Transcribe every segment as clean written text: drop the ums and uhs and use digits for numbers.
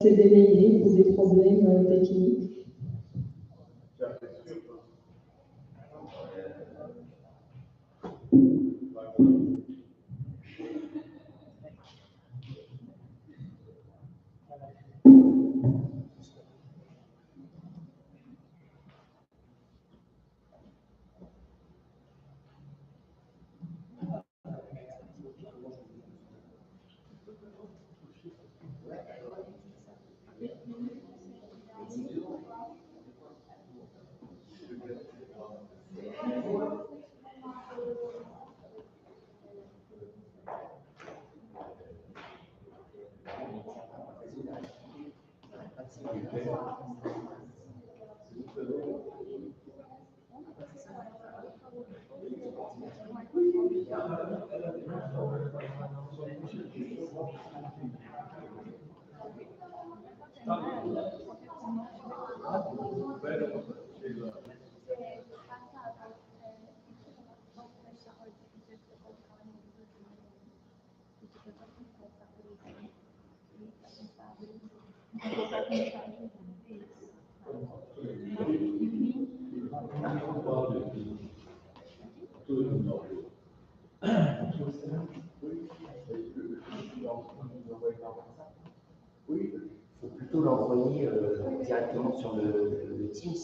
s'est réveillé pour des problèmes techniques. Oui, il faut plutôt l'envoyer directement sur le Teams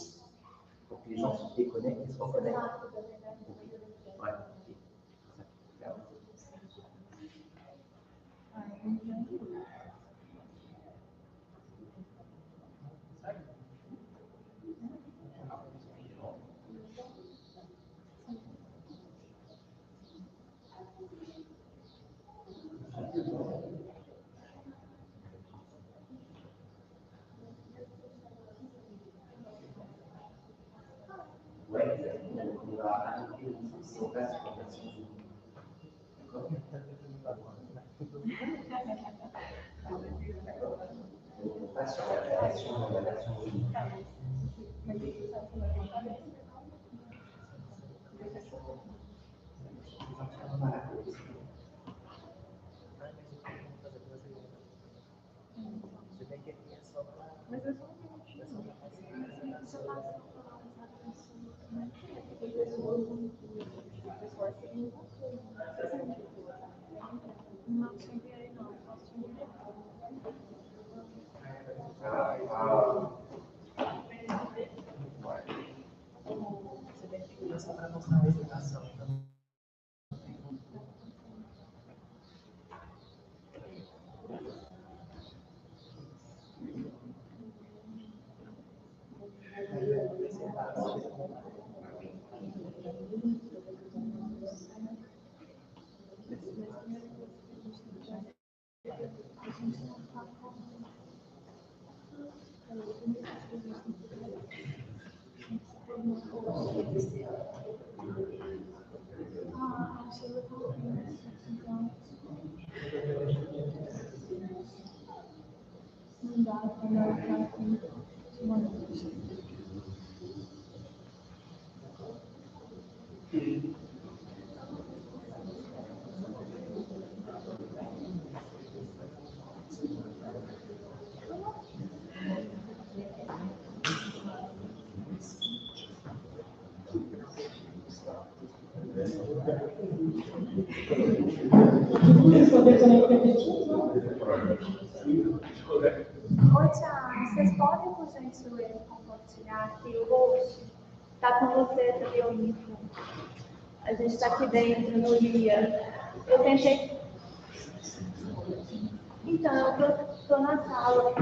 pour que les gens se déconnectent et se reconnectent. Ouais. Ouais, on va ajouter aussi en place sur la version Zoom. D'accord. On passe sur la version Zoom. Oi, Thiago, vocês podem, por gentileza, compartilhar aqui o host? Está com você, Tadeuito. A gente está aqui dentro no LIA. Eu tentei. Então, eu estou na sala.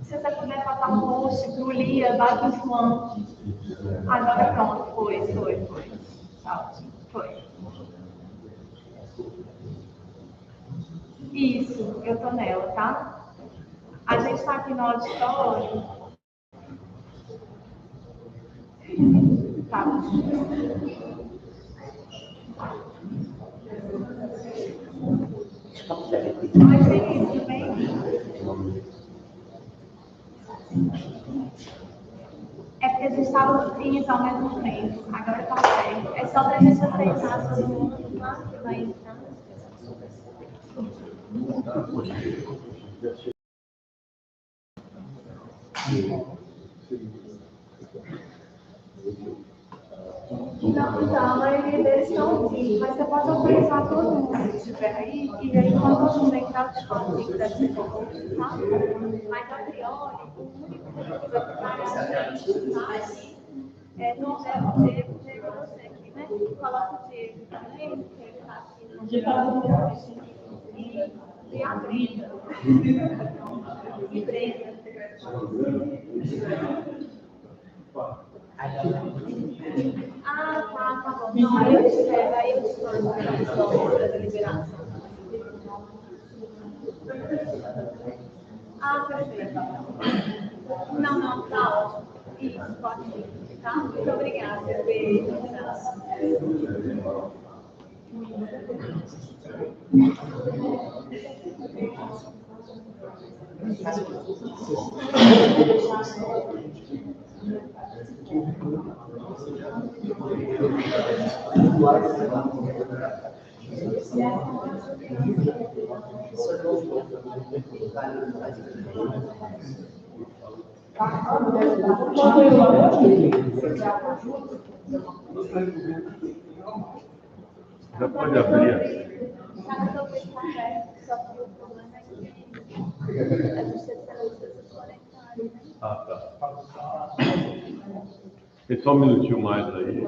Se você puder passar um host para o LIA, Bact-Inflam. Agora pronto, foi. Tá ótimo, foi. Isso, eu tô nela, tá? A gente está aqui no auditório. Tá. Oi, Felipe, tudo bem? É porque a gente estava indo ao mesmo tempo. Agora tá certo. É só pra gente aceitar todo mundo lá que vai entrar. Não, então, a maioria deles estão aqui, mas você pode autorizar todo mundo que estiver aí, e aí quando todo mundo entrar, eu te falo o que deve ser feito, tá? Mas a priori, o único que vai estar aqui é no Diego e você aqui, né? Coloca o Diego também, que ele está aqui no e a Brenda. E Brenda. Ah, tá bom. Não, aí eu espero, aí eu estou da liberação. Ah, perfeito. Não, tá ótimo. Isso, pode ir, tá? Muito obrigada. Beijo. Já pode abrir. Ah, tá. Tem só um minutinho mais aí.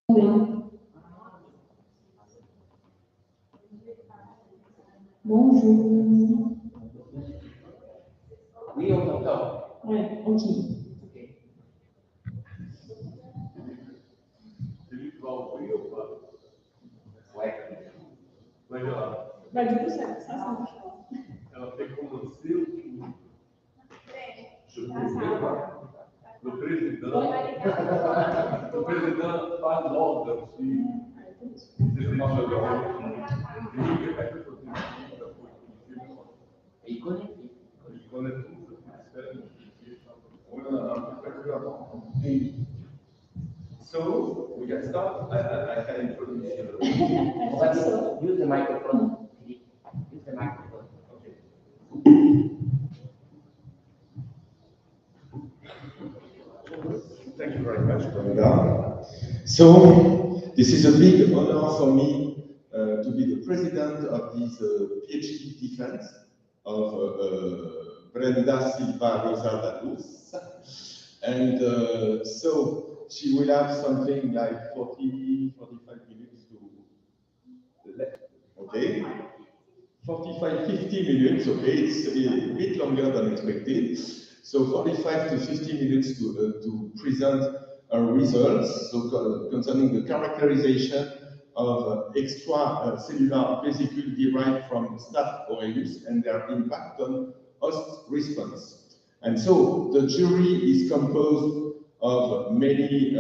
Bonjour. Oui, on t'entend. Ouais, ok. C'est lui qui va ouvrir ou pas? Ouais. Ouais, là. Bah, du coup, ça marche pas. Elle a fait commencer ou je peux pas. Le président pas l'ordre si c'est pas le droit. Il connaît. Il connaît tout ce So we can start. I can introduce you. Use the microphone. Use the microphone. Okay. Thank you very much, Brenda. So this is a big honor for me to be the president of this PhD defense of Brenda Silva Rosa da Luz. And so she will have something like 40, 45 minutes to left. Okay? 45, 50 minutes, okay? It's a bit longer than expected. So 45 to 50 minutes to present our results, so concerning the characterization of extracellular vesicles derived from Staph aureus and their impact on host response. And so the jury is composed of many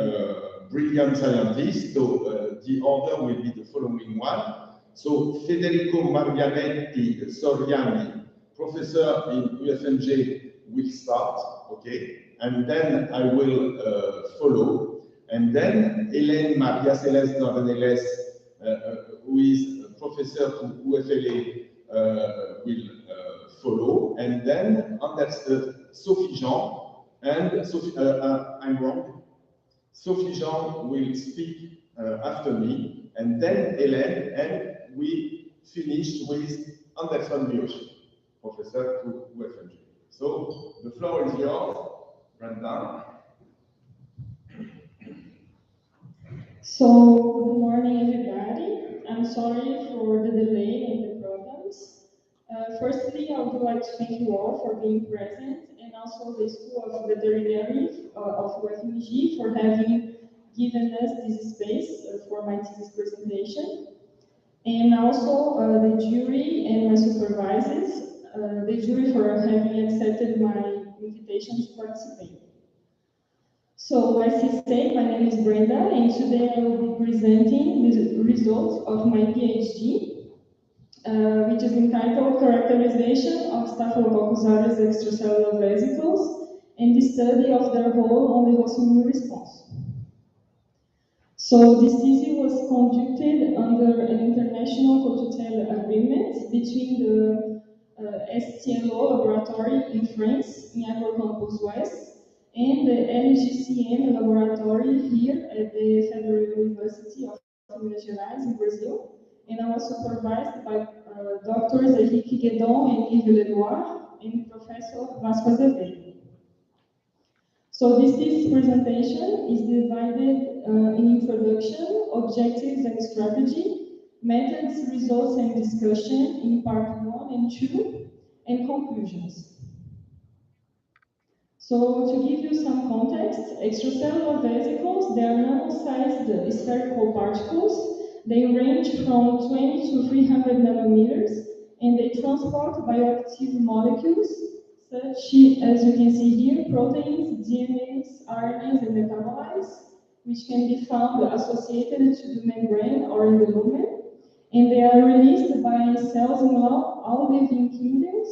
brilliant scientists, so the order will be the following one. So Federico Marianetti Soriani, professor in UFMG, will start, okay? And then I will follow. And then Hélène Maria Celeste Dorneles, who is a professor to UFLA, will follow. And then Sophie Jean, and Sophie, I'm wrong. Sophie Jean will speak after me, and then Hélène, and we finish with Anderson Miyoshi, professor to UFMG. So the floor is yours, Brenda. So, good morning, everybody. I'm sorry for the delay and the problems. Firstly, I would like to thank you all for being present, and also the School of Veterinária of UFMG for having given us this space for my thesis presentation. And also the jury and my supervisors, the jury for having accepted my invitation to participate. So, as he said, my name is Brenda, and today I will be presenting the results of my PhD, which is entitled Characterization of Staphylococcus aureus extracellular vesicles and the study of their role on the host immune response. So, this thesis was conducted under an international co-tutelle agreement between the STLO laboratory in France, in Agrocampus West, and the LGCM laboratory here at the Federal University of Minas Gerais in Brazil. And I was supervised by Drs. Henrique Guedon and Yves Lenoir and Professor Vasco Azevedo. So this presentation is divided in introduction, objectives and strategy, methods, results and discussion in part 1 and 2, and conclusions. So to give you some context, extracellular vesicles, they are nano-sized spherical particles. They range from 20 to 300 nanometers, and they transport bioactive molecules, such as you can see here, proteins, DNAs, RNAs, and metabolites, which can be found associated to the membrane or in the lumen. And they are released by cells in all living kingdoms,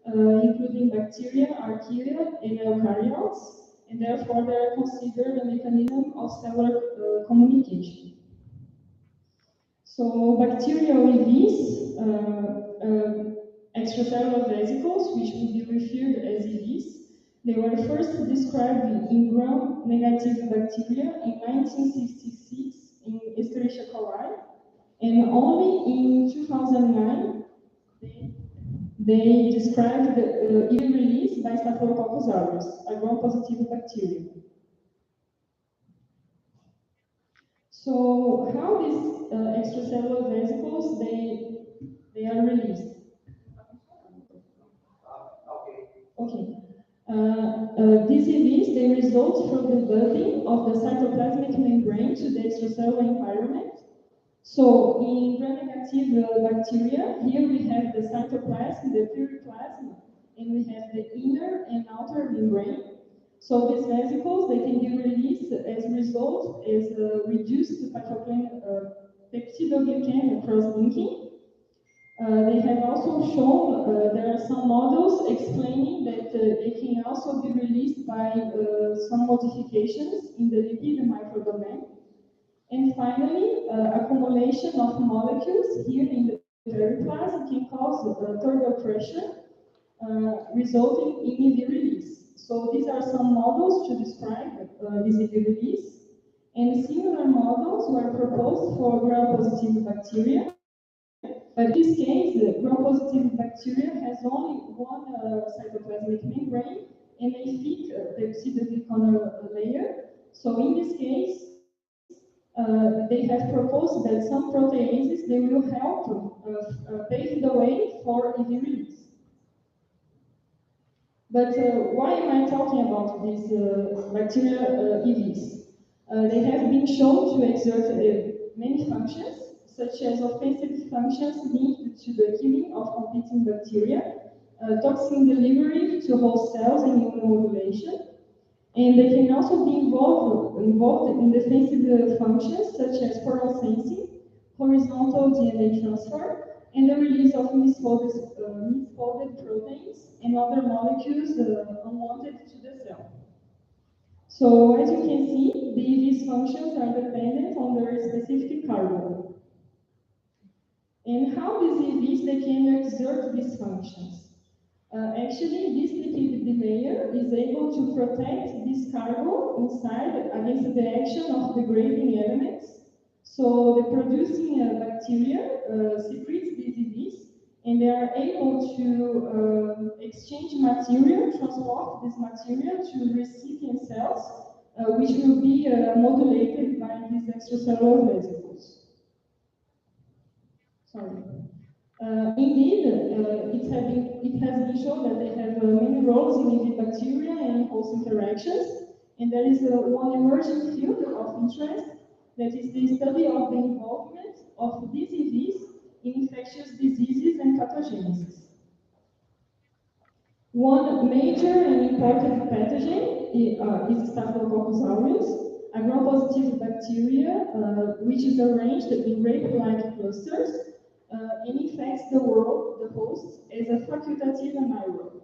including bacteria, archaea, and eukaryotes, and therefore they are considered a mechanism of cellular communication. So bacterial EVs, extracellular vesicles, which will be referred as EVs, they were first described in gram-negative bacteria in 1966 in Escherichia coli, and only in 2009 they described the EV release by Staphylococcus aureus, a gram-positive bacteria. So how these extracellular vesicles they are released? Okay. These EVs they result from the budding of the cytoplasmic membrane to the extracellular environment. So in gram-negative bacteria, here we have the cytoplasm, the periplasm, and we have the inner and outer membrane. So these vesicles, they can be released as a result as reduced peptidoglycan cross-linking. They have also shown there are some models explaining that it can also be released by some modifications in the lipid microdomain. And finally, accumulation of molecules here in the periplasm can cause thermal pressure, resulting in EV release. So these are some models to describe this EV release. And similar models were proposed for gram-positive bacteria. But in this case, gram-positive bacteria has only one cytoplasmic membrane and a thick peptidoglycan layer. So in this case, they have proposed that some proteases they will help pave the way for EV release. But why am I talking about these bacterial EVs? They have been shown to exert many functions, such as offensive functions linked to the killing of competing bacteria, toxin delivery to host cells and immunomodulation. And they can also be involved in defensive functions such as portal sensing, horizontal DNA transfer, and the release of misfolded proteins and other molecules unwanted to the cell. So as you can see, these functions are dependent on their specific cargo. And how these EVs they can exert these functions? Actually, this lipid layer is able to protect this cargo inside against the action of degrading elements. So the producing bacteria secretes these EVs, and they are able to exchange material, transport this material to recipient cells, which will be modulated by these extracellular vesicles. Sorry. Indeed, it has been shown that they have many roles in bacteria and host interactions, and there is one emerging field of interest that is the study of the involvement of these EVs in infectious diseases and pathogenesis. One major and important pathogen is Staphylococcus aureus, a gram-positive bacteria which is arranged in grape-like clusters and infects the host as a facultative anaerobe.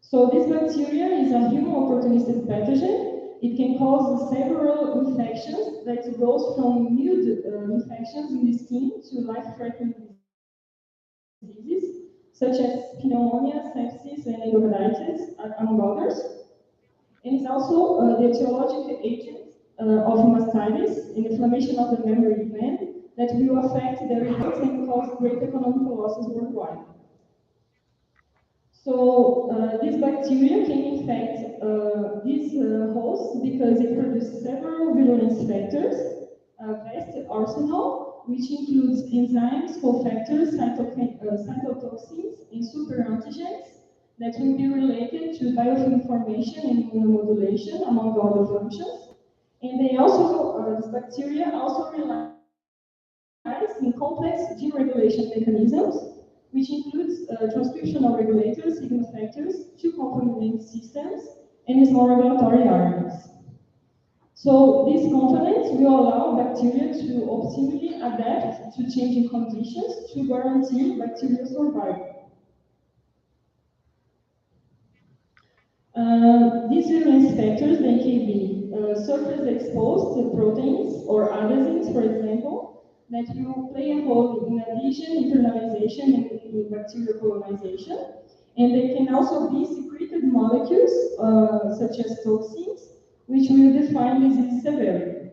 So this bacteria is a human opportunistic pathogen. It can cause several infections that goes from mild infections in the skin to life-threatening diseases, such as pneumonia, sepsis, and endocarditis, among others. And it's also the etiologic agent of mastitis, an inflammation of the mammary gland, that will affect their results and cause great economic losses worldwide. So this bacteria can infect these hosts because it produces several virulence factors, a vast arsenal, which includes enzymes, cofactors, cytotoxins, and superantigens that will be related to biofilm formation and immunomodulation, among other functions. And they also, this bacteria also relies in complex gene regulation mechanisms, which includes transcriptional regulators, signal factors, two component systems, and small regulatory RNAs. So these components will allow bacteria to optimally adapt to changing conditions to guarantee bacterial survival. These virulence factors, they can be surface-exposed proteins or adhesins, for example, that will play a role in adhesion, internalization, and in bacterial colonization. And they can also be secreted molecules, such as toxins, which will define disease severity.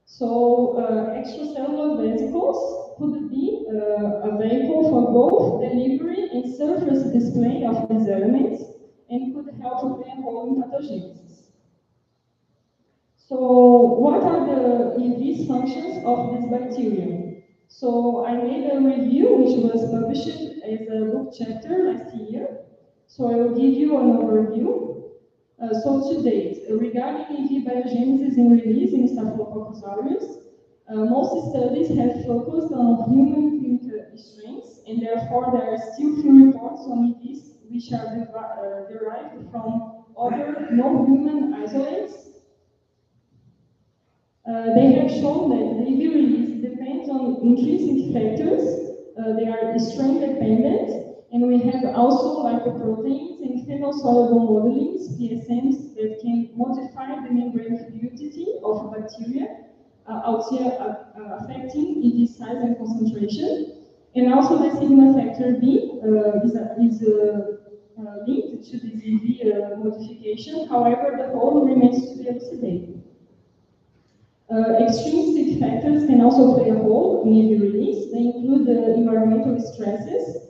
So extracellular vesicles could be a vehicle for both delivery and surface display of these elements, and could help play a role in pathogenesis. So what are the EV's functions of this bacteria? So I made a review which was published as a book chapter last year. So I will give you an overview. So to date, regarding EV biogenesis and release in Staphylococcus aureus, most studies have focused on human clinical strains, and therefore there are still few reports on EVs which are derived from other non-human isolates. They have shown that the EV release depends on intrinsic factors. They are strain dependent, and we have also lipoproteins and phenol-soluble modelings, PSMs, that can modify the membrane fluidity of bacteria, affecting EV size and concentration. And also the sigma factor B is linked to this EV modification. However, the whole remains to be elucidated. Extrinsic factors can also play a role in EV release. They include environmental stresses,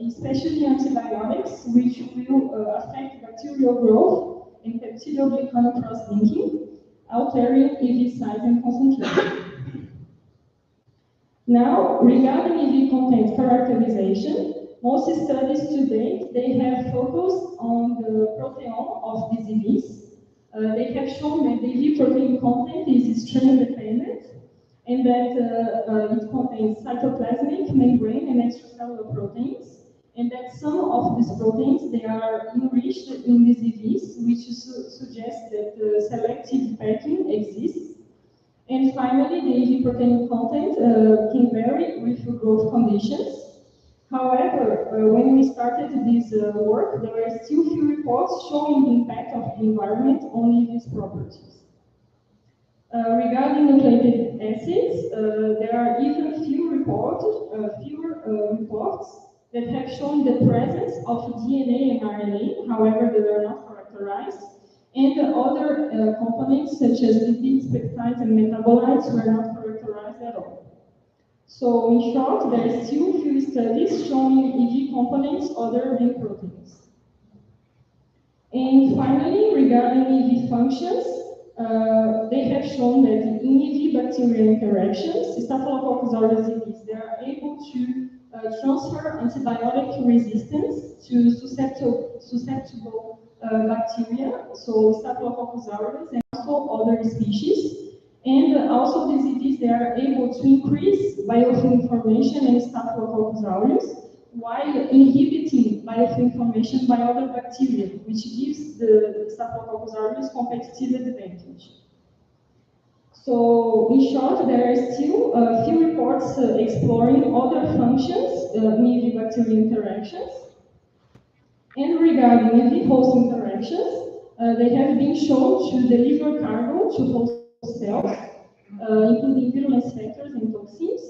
especially antibiotics, which will affect bacterial growth and peptidoglycan cross-linking, altering EV size and concentration. Now, regarding EV content characterization, most studies to date, they have focused on the proteome of these EVs. They have shown that the EV protein content is strain dependent and that it contains cytoplasmic, membrane, and extracellular proteins, and that some of these proteins, they are enriched in these EVs, which suggests that selective packing exists. And finally, the EV protein content can vary with growth conditions. However, when we started this work, there were still few reports showing the impact of the environment on EV's properties. Regarding nucleic acids, there are even fewer reports that have shown the presence of DNA and RNA, however, they were not characterized, and other components such as lipids, peptides, and metabolites were not characterized at all. So in short, there are still few studies showing EV components other than proteins. And finally, regarding EV functions, they have shown that in EV bacterial interactions, Staphylococcus aureus EVs, they are able to transfer antibiotic resistance to susceptible bacteria, so Staphylococcus aureus and also other species. And also these EVs, they are able to increase biofilm formation in Staphylococcus aureus while inhibiting biofilm formation by other bacteria, which gives the Staphylococcus aureus competitive advantage. So in short, there are still a few reports exploring other functions in EV bacterial interactions. And regarding EV host interactions, they have been shown to deliver cargo to host cells, including virulence factors and toxins.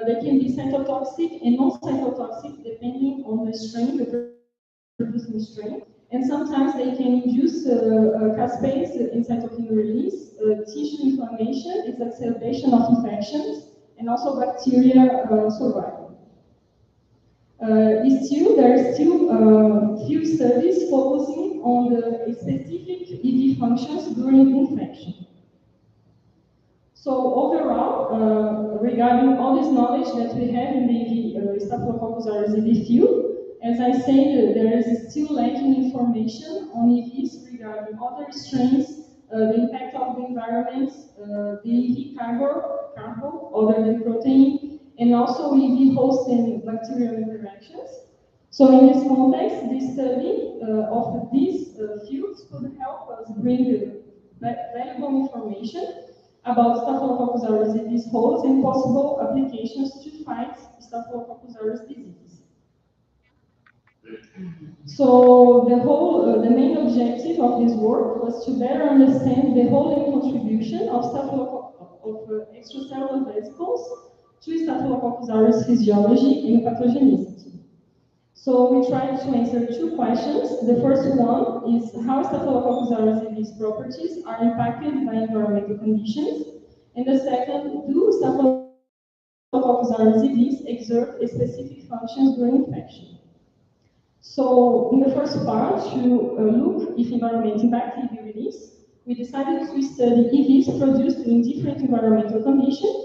They can be cytotoxic and non-cytotoxic depending on the strain, the producing strain. And sometimes they can induce cascades in cytokine release, tissue inflammation, exacerbation of infections, and also bacteria survival. There are still few studies focusing on the specific EV functions during infection. So overall, regarding all this knowledge that we have in the Staphylococcus aureus EV field, as I said, there is still lacking information on EVs regarding other strains, the impact of the environment, the EV cargo other than protein, and also EV host and bacterial interactions. So in this context, this study of these fields could help us bring valuable information about Staphylococcus aureus disease hosts and possible applications to fight Staphylococcus aureus disease. So the main objective of this work was to better understand the whole contribution of extracellular vesicles to Staphylococcus aureus physiology and pathogenicity. So we tried to answer two questions. The first one is how Staphylococcus aureus disease properties are impacted by environmental conditions. And the second, do Staphylococcus aureus disease exert specific functions during infection? So in the first part, to look if environment impacts EV release, we we decided to study EVs produced in different environmental conditions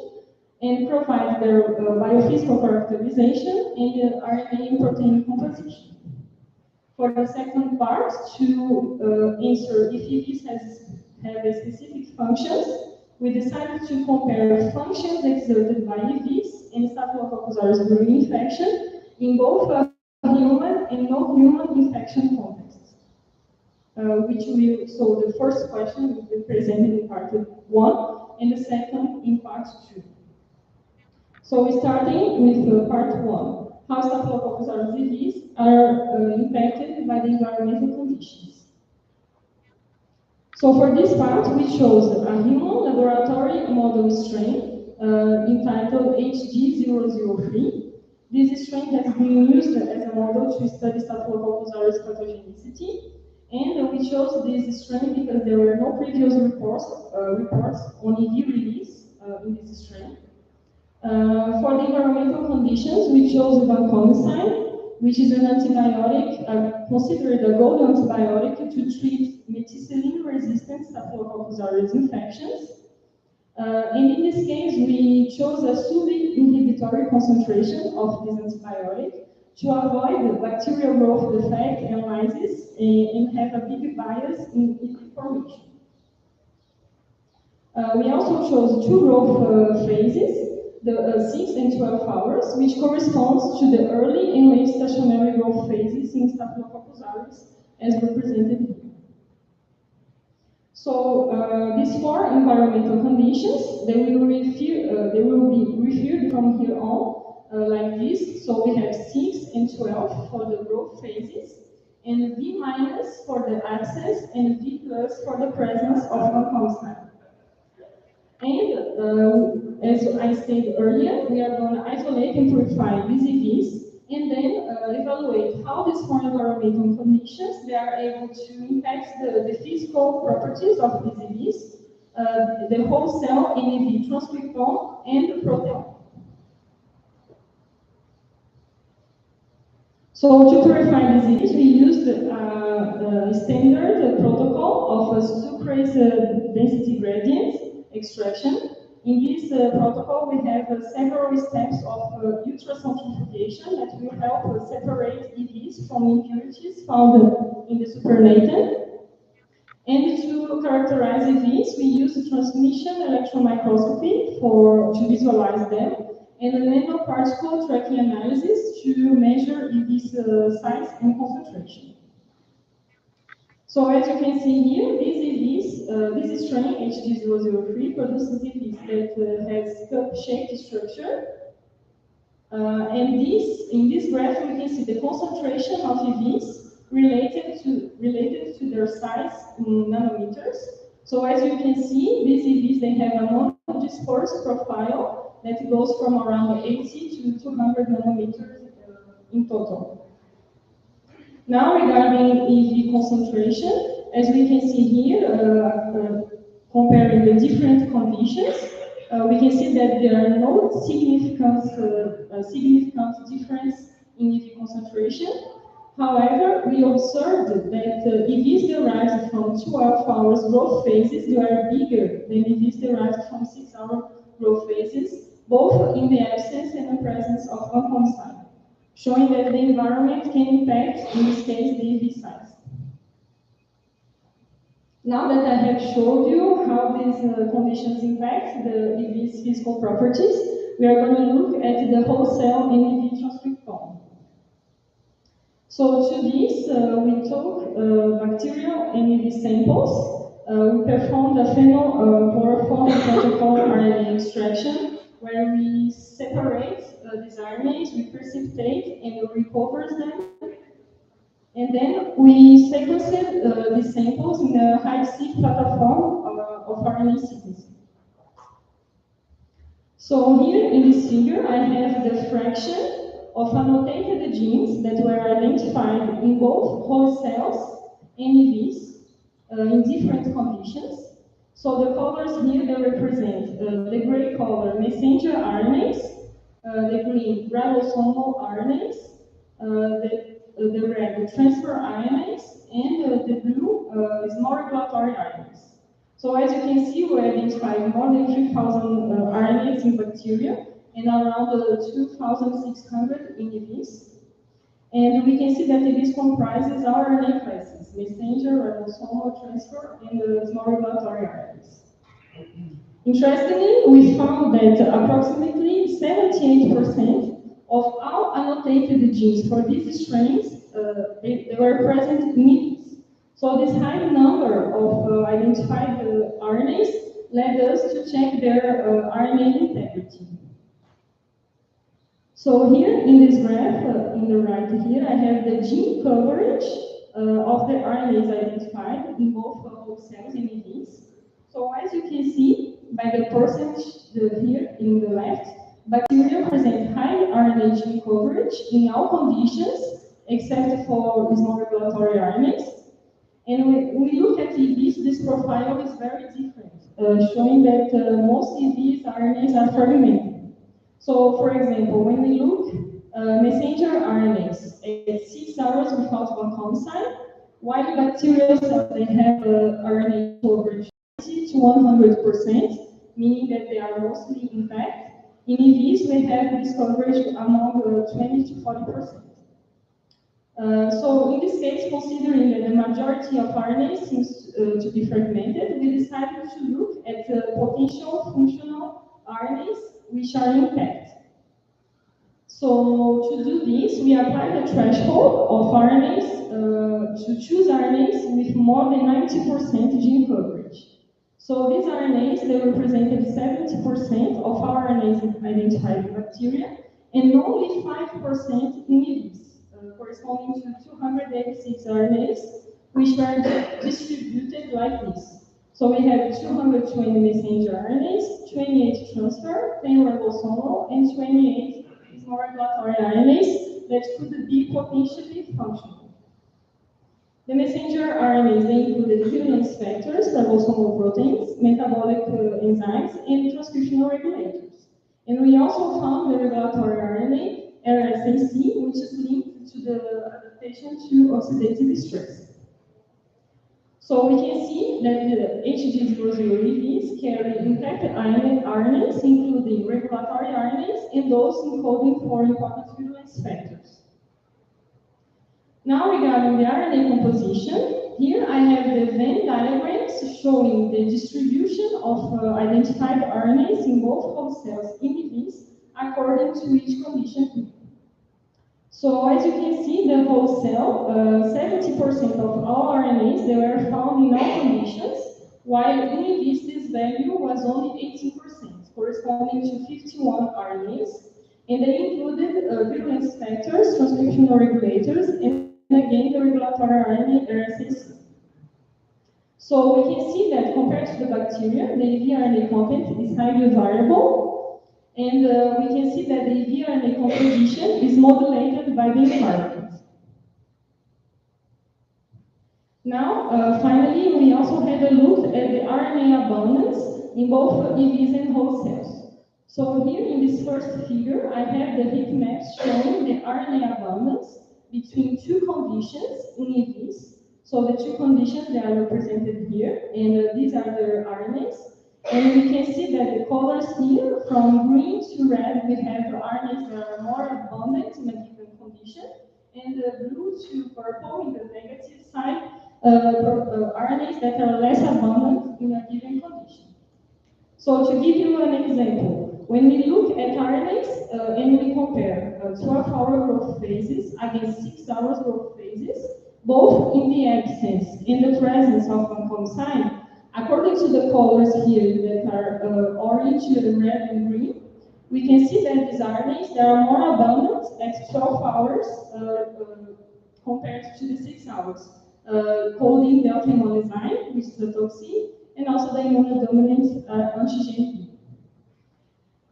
and provide their biophysical characterization and the RNA and protein composition. For the second part, to answer if EVs have a specific functions, we decided to compare functions exerted by EVs and Staphylococcus aureus bovine infection in both a human and non-human infection contexts. So the first question will be presented in part 1 and the second in part 2. So we're starting with part 1. How Staphylococcus aureus disease are impacted by the environmental conditions. So for this part, we chose a human laboratory model strain entitled HG003. This strain has been used as a model to study Staphylococcus aureus pathogenicity, and we chose this strain because there were no previous reports on EV release in this strain. For the environmental conditions, we chose vancomycin, which is an antibiotic considered a gold antibiotic to treat methicillin-resistant Staphylococcus aureus infections. And in this case, we chose a sub-inhibitory concentration of this antibiotic to avoid the bacterial growth defect analysis and have a big bias in EV formation. We also chose two growth phases, the 6 and 12 hours, which corresponds to the early and late stationary growth phases in Staphylococcus aureus, as represented here. So these four environmental conditions, they will be referred from here on like this. So we have 6 and 12 for the growth phases, and V minus for the absence, and V plus for the presence of vancomycin. And as I stated earlier, we are going to isolate and purify these EVs and then evaluate how these four environmental conditions they are able to impact the physical properties of these EVs, the whole cell NAV transcriptome and the proteome. So to purify these EVs, we used the standard protocol of a sucrase density gradient extraction. In this protocol, we have several steps of ultracentrifugation that will help separate EVs from impurities found in the supernatant. And to characterize EVs, we use transmission electron microscopy to visualize them, and a nanoparticle tracking analysis to measure EVs size and concentration. So as you can see here, these EVs, this strain HG003 produces EVs that has cup-shaped structure. And in this graph, we can see the concentration of EVs related to their size in nanometers. So as you can see, these EVs, they have a monodispersed profile that goes from around 80 to 200 nanometers in total. Now regarding EV concentration, as we can see here, comparing the different conditions, we can see that there are no significant difference in EV concentration. However, we observed that EVs derived from 12 hours growth phases, they are bigger than EVs derived from 6-hour growth phases, both in the absence and the presence of vancomycin, showing that the environment can impact, in this case, the EV size. Now that I have showed you how these conditions impact the EV's physical properties, we are going to look at the whole cell NAV transcriptome. So to this, we took bacterial NAV samples. We performed a phenylchlorophore protocol RNA extraction, where we separate these RNAs, we precipitate, and we recover them. And then we sequenced these samples in a high-seq platform of RNA sequencing. So here in this figure, I have the fraction of annotated genes that were identified in both whole cells and EVs in different conditions. So the colors here, they represent the gray color messenger RNAs, the green ribosomal RNAs, the red transfer RNAs, and the blue small regulatory RNAs. So as you can see, we identified more than 3,000 RNAs in bacteria and around 2,600 in EVs. And we can see that this comprises our RNA classes: messenger, ribosomal, transfer, and small regulatory RNAs. Interestingly, we found that approximately 78% of all annotated genes for these strains they were present in EVs. So this high number of identified RNAs led us to check their RNA integrity. So here in this graph, in the right here, I have the gene coverage of the RNAs identified in both whole cells and EVs. So as you can see, by the percentage here in the left, bacteria present high RNA gene coverage in all conditions except for small regulatory RNAs. And when we look at EVs, this profile is very different, showing that most EVs RNAs are fragmented. So, for example, when we look messenger RNAs at 6 hours without Bact site, while bacterial cells they have RNA coverage 90 to 100%, meaning that they are mostly intact. In EVs, we have this coverage among 20 to 40%. So in this case, considering that the majority of RNA seems to be fragmented, we decided to look at potential functional RNAs which are intact. So to do this, we applied the threshold of RNAs to choose RNAs with more than 90% gene coverage. So these RNAs, they represented 70% of our RNAs identified in bacteria and only 5% in EVs, corresponding to 286 RNAs, which were distributed like this. So we have 220 messenger RNAs, 28 transfer, 10 ribosomal, and 28 small regulatory RNAs that could be potentially functional. The messenger RNAs, they included virulence factors, ribosomal proteins, metabolic enzymes, and transcriptional regulators. And we also found the regulatory RNA, RSAC, which is linked to the adaptation to oxidative stress. So we can see that the HG00EVs carry intact RNAs, including regulatory RNAs and those encoding for important virulence factors. Now regarding the RNA composition, here I have the Venn diagrams showing the distribution of identified RNAs in both host cells in EVs according to each condition. So as you can see, the whole cell, 70% of all RNAs, they were found in all conditions, while in EVs this value was only 18%, corresponding to 51 RNAs, and they included virulence factors, transcriptional regulators, and again the regulatory RNA RSAC. So we can see that compared to the bacteria, the EV RNA content is highly variable. And we can see that the RNA composition is modulated by the environment. Now, finally, we also had a look at the RNA abundance in both EVs and host cells. So here in this first figure, I have the heat maps showing the RNA abundance between two conditions in EVs. So the two conditions, they are represented here, and these are the RNAs. And we can see that the colors here, from green to red, we have RNAs that are more abundant in a given condition, and blue to purple in the negative side, RNAs that are less abundant in a given condition. So to give you an example, when we look at RNAs and we compare 12-hour growth phases against 6 hours growth phases, both in the absence and the presence of Bact sign, according to the colors here that are orange, red, and green, we can see that these RNAs they are more abundant at 12 hours compared to the 6 hours, coding the Bact-Inflam enzyme, which is a toxin, and also the immunodominant antigen E.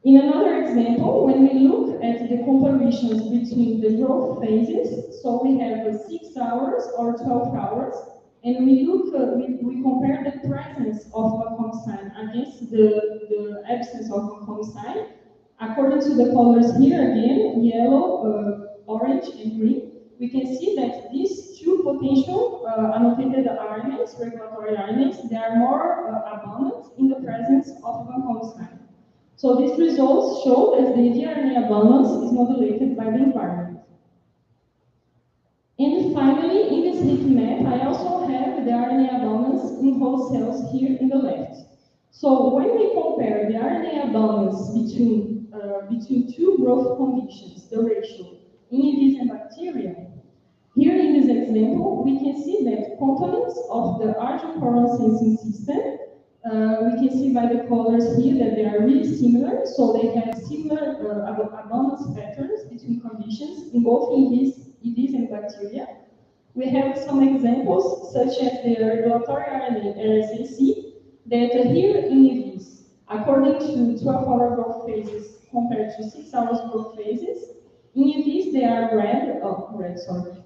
In another example, when we look at the comparisons between the growth phases, so we have 6 hours or 12 hours, and we look, we compare the presence of Bact sign against the absence of Bact sign. According to the colors here again, yellow, orange, and green, we can see that these two potential annotated RNAs, regulatory RNAs, they are more So these results show that the EV-RNA balance is modulated by the environment. And finally, in this heat map, I also have the RNA balance in host cells here in the left. So when we compare the RNA balance between two growth conditions, the ratio in EVs and bacteria, here in this example, we can see that components of the argent-coron sensing system, we can see by the colors here that they are really similar, so they have similar abundance patterns between conditions in both EVs and bacteria. We have some examples, such as the regulatory RNA, RSAC, that here in EVs, according to 12-hour growth phases compared to 6 hours growth phases, in EVs they are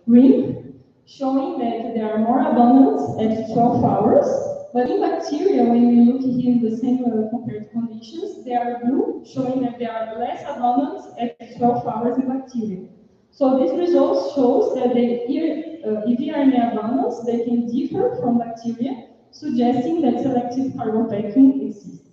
green, showing that they are more abundant at 12 hours, but in bacteria, when we look here in the same compared conditions, they are blue, showing that they are less abundant at 12 hours in bacteria. So this result shows that the EV-RNA abundance, they can differ from bacteria, suggesting that selective carbon packing exists.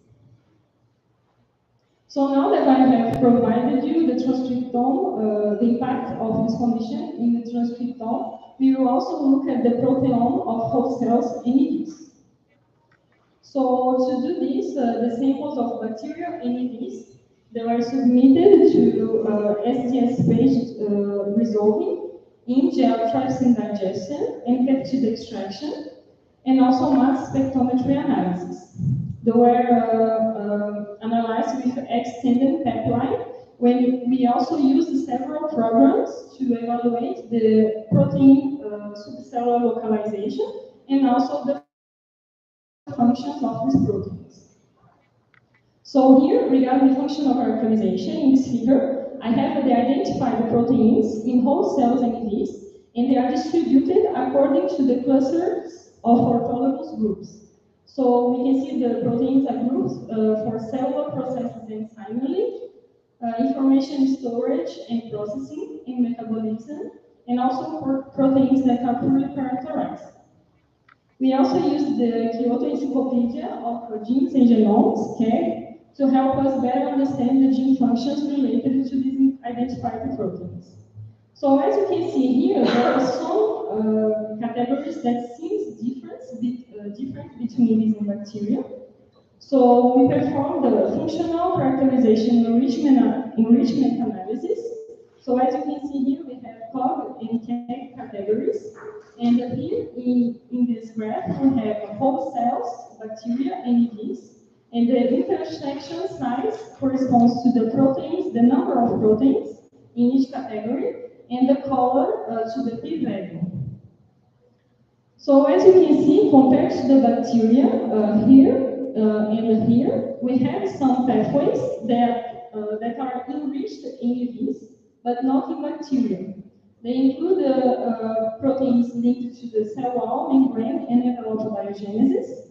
So now that I have provided you the transcriptome, the impact of this condition in the transcriptome, we will also look at the proteome of host cells in EVs. So to do this, the samples of bacteria in EVs, they were submitted to STS-based resolving in gel trypsin digestion and peptide extraction, and also mass spectrometry analysis. They were analyzed with extended peptide, when we also used several programs to evaluate the protein subcellular localization and also the functions of these proteins. So here, regarding the functional characterization in this figure, I have the identified proteins in whole cells and EVs, and they are distributed according to the clusters of orthologous groups. So we can see the proteins are grouped for cellular processes and signaling, information storage and processing and metabolism, and also for proteins that are poorly characterized. We also use the Kyoto Encyclopedia of Genes and Genomes, KEG, to help us better understand the gene functions related to these identified proteins. So as you can see here, there are some categories that seem different between these and bacteria. So we performed the functional characterization enrichment analysis. So as you can see here, we have COG and KEG categories. And here in this graph, we have whole cells, bacteria, and EVs. And the intersection size corresponds to the proteins, the number of proteins in each category, and the color to the p-value. So as you can see, compared to the bacteria here and here, we have some pathways that are enriched in EVs, but not in bacteria. They include proteins linked to the cell wall, membrane, and envelope biogenesis,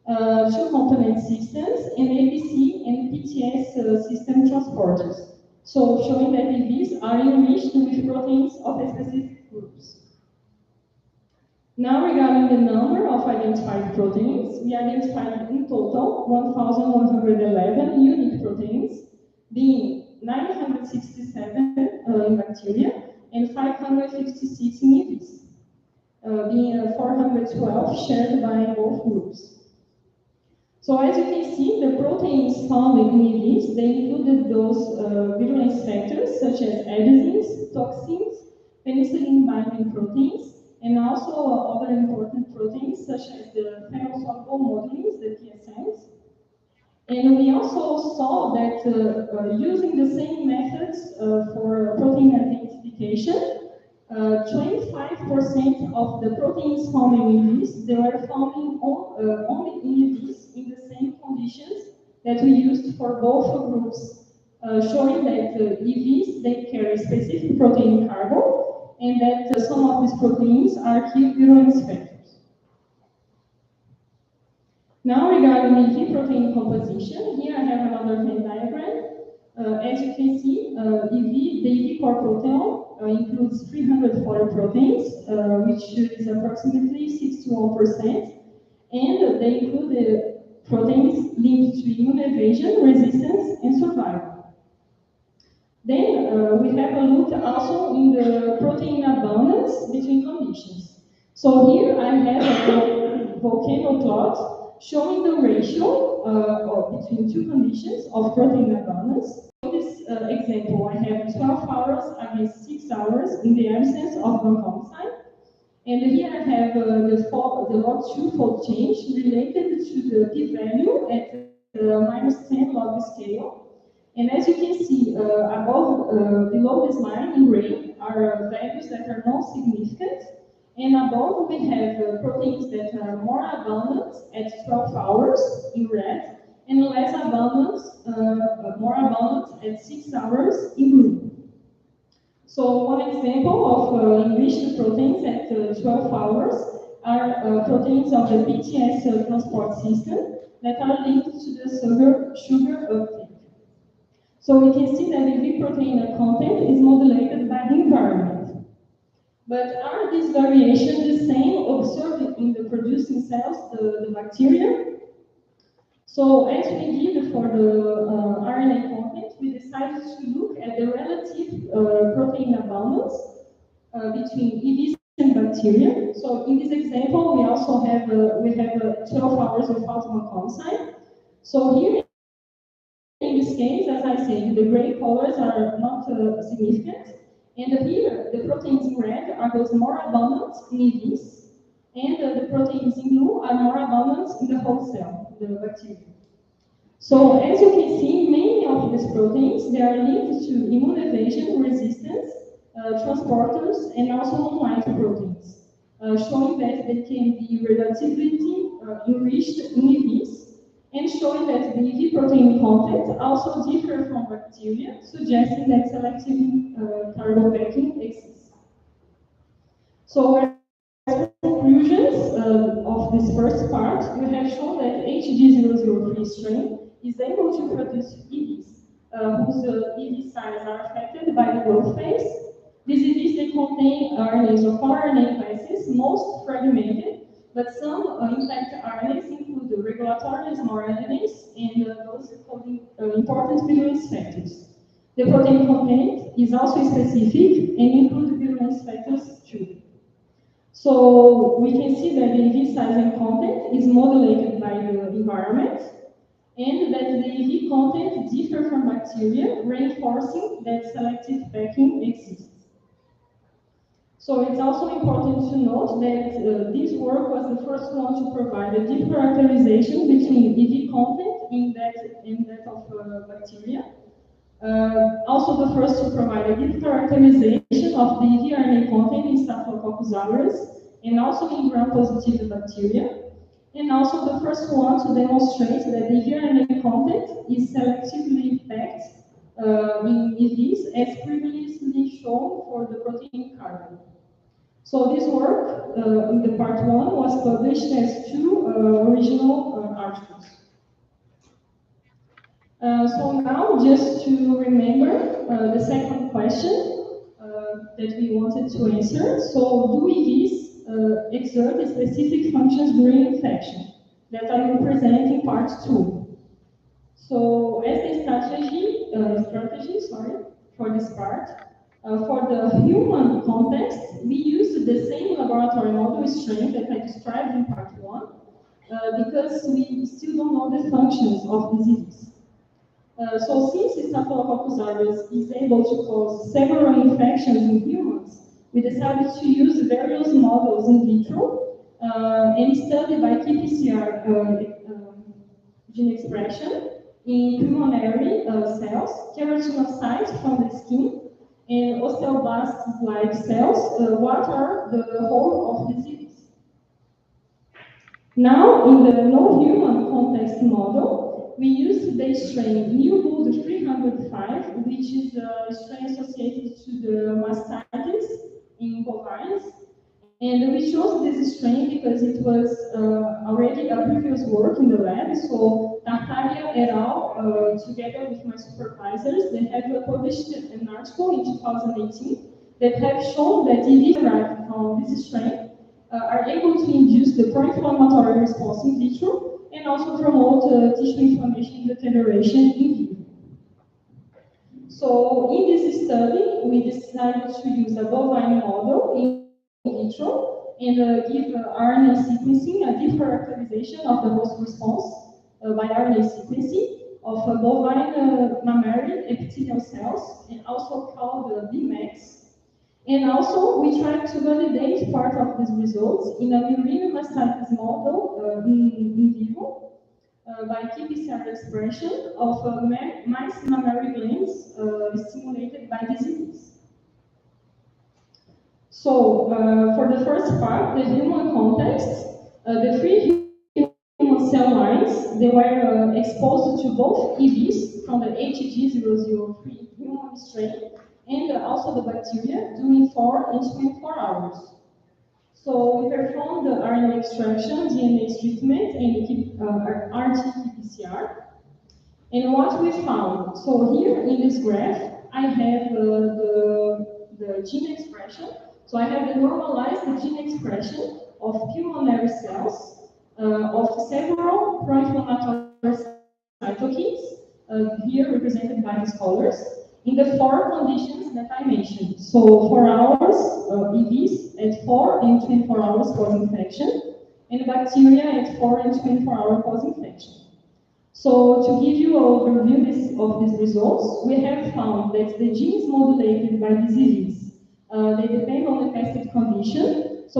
two-component systems, and ABC and PTS system transporters. So showing that EVs are enriched with proteins of specific groups. Now regarding the number of identified proteins, we identified in total 1,111 unique proteins, being 967 in bacteria and 556 in EVs, being 412 shared by both groups. So as you can see, the proteins found in EVs, they included those virulence factors such as adenosines, toxins, penicillin-binding proteins, and also other important proteins such as the phenyl-soluble modulins, the PSMs. And we also saw that using the same methods for protein identification, 25% of the proteins found in EVs, they were found in only in EVs in the same conditions that we used for both groups, showing that EVs, they carry specific protein cargo, and that some of these proteins are key virulence factors. Now regarding EV protein composition, here I have another Venn diagram. As you can see, the EV core proteome includes 340 proteins, which is approximately 61%, and they include proteins linked to immune evasion, resistance, and survival. Then we have a look also in the protein abundance between conditions. So here I have a volcano plot showing the ratio between two conditions of protein abundance. In this example, I have 12 hours against 6 hours in the absence of vancomycin. And here I have the log2 fold change related to the p-value at -10 log scale. And as you can see, below this line in gray are values that are not significant. And above we have proteins that are more abundant at 12 hours in red, and less abundant, more abundant at 6 hours in blue. So one example of enriched proteins at 12 hours are proteins of the PTS transport system that are linked to the sugar uptake. So we can see that the EV protein content is modulated by the environment. But are these variations the same observed in the producing cells, the bacteria? So as we did for the RNA content, we decided to look at the relative protein abundance between EVs and bacteria. So in this example, we also have 12 hours without vancomycin. So here, in this case, as I said, the gray colors are not significant. And here, the proteins in red are those more abundant in EVs, and the proteins in blue are more abundant in the whole cell, the bacteria. So as you can see, many of these proteins, they are linked to immune evasion, resistance, transporters, and also non-light proteins, showing that they can be relatively enriched in EVs, and showing that the EV protein content also differs from bacteria, suggesting that selective cargo packing exists. So as conclusions of this first part, we have shown that HG003 strain is able to produce EVs whose EV size are affected by the growth phase. These EVs, they contain RNAs of all RNA classes, most fragmented, but some intact RNAs include the regulatory mRNAs and those coding important virulence factors. The protein content is also specific and includes virulence factors too. So we can see that the EV size and content is modulated by the environment, and that the EV content differs from bacteria, reinforcing that selective packing exists. So it's also important to note that this work was the first one to provide a deep characterization between EV content and that of bacteria. Also the first to provide a deep characterization of the EV RNA content in Staphylococcus aureus and also in gram-positive bacteria. And also the first one to demonstrate that the EV RNA content is selectively packed in EVs as previously shown for the protein cargo. So this work in the part 1 was published as 2 original articles. So now, just to remember the second question that we wanted to answer. So do EVs exert specific functions during infection that I will present in part 2? So as the strategy for this part, for the human context, we used the same laboratory model strain that I described in part 1 because we still don't know the functions of diseases. So since Staphylococcus aureus is able to cause several infections in humans, we decided to use various models in vitro and study by qPCR gene expression in pulmonary cells, keratinocytes from the skin, and osteoblast-like cells, what are the whole of disease. Now, in the no-human context model, we used the strain Newwood 305, which is a strain associated to the mastitis in bovines. And we chose this strain because it was already a previous work in the lab. So Tartaria et al., together with my supervisors, they have published an article in 2018 that have shown that EVs derived from this strain are able to induce the pro-inflammatory response in vitro and and also promote tissue inflammation deterioration in vivo. So in this study, we decided to use a bovine model in vitro and give RNA sequencing, a deep characterization of the host response by RNA sequencing of bovine mammary epithelial cells, and also called BMAX. And also, we tried to validate part of these results in a murine mastitis model in vivo by qPCR expression of mice mammary glands stimulated by disease. So, for the first part, the human context, the three human cell lines, they were exposed to both EVs from the HG003 human strain and also the bacteria during 4 and 24 hours. So we performed the RNA extraction, DNA treatment, and RT-qPCR. And what we found, so here in this graph, I have the gene expression. So I have the normalized gene expression of pulmonary cells of several pro-inflammatory cytokines, here represented by these colors, in the 4 conditions that I mentioned. So 4 hours EVs at 4 and 24 hours post-infection, and bacteria at 4 and 24 hours post-infection. So to give you an overview of these results, we have found that the genes modulated by disease, they depend on the pesticide condition,